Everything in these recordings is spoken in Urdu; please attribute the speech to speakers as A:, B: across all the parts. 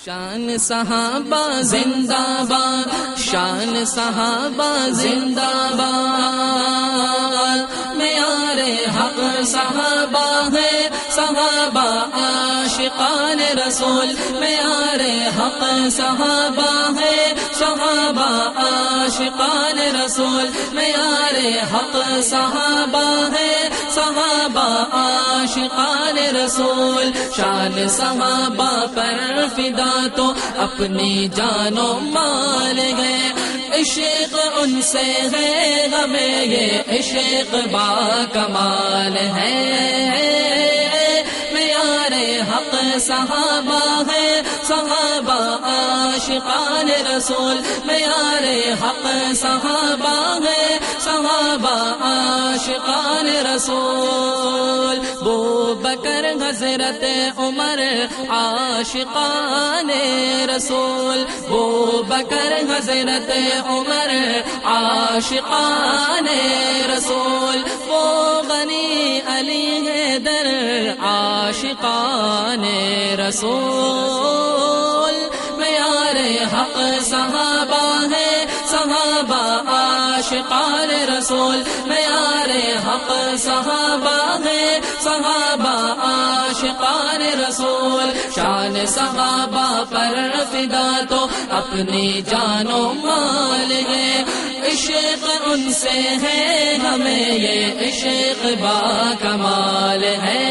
A: شان صحابہ زندہ باد، شان صحابہ زندہ باد، معیار حق صحابہ ہے، صحابہ عاشقان رسول، معیار حق صحابہ ہے، صحابہ عاشقان رسول، معیار حق صحابہ ہے، صحابہ عاشقان رسول، شان صحابہ پر فدا تو اپنی جان و مال گئے، عشق ان سے ہے ہمیں یہ عشق با کمال ہے، معیار حق صحابہ ہے، صحابہ عاشقان رسول، معیار حق صحابہ ہے، صحابہ عاشقان رسول، ابو بکر حضرت عمر عاشقان رسول، ابو بکر حضرت عمر عاشقان رسول، وہ غنی علی حیدر عاشقان رسول، معیار حق صحابہ ہے، صحابہ عاشقان رسول، معیار حق صحابہ ہے، صحابہ عاشقان رسول، شان صحابہ پر فدا تو اپنی جان و مال ہے، عشق ان سے ہے ہمیں یہ عشق با کمال ہے،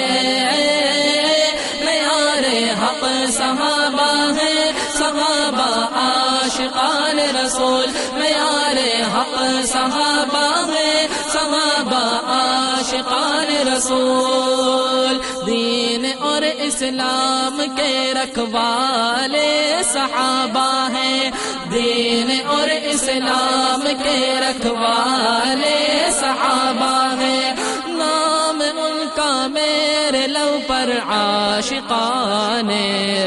A: معیار حق صحابہ ہے، صحابہ عاشقان رسول، معیار حق صحابہ ہے، صحابہ عاشقان رسول، دین اور اسلام کے رکھوالے صحابہ ہیں، دین اور اسلام کے رکھوالے صحابہ ہیں، نام ان کا میرے لو پر عاشقان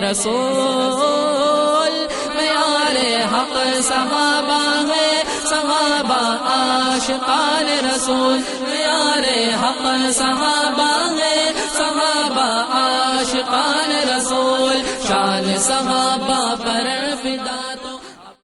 A: رسول، معیار حق صحابہ ہے، صحابہ عاشقان رسول، معیار حق صحابہ ہے، صحابہ عاشقان رسول، شان صحابہ پر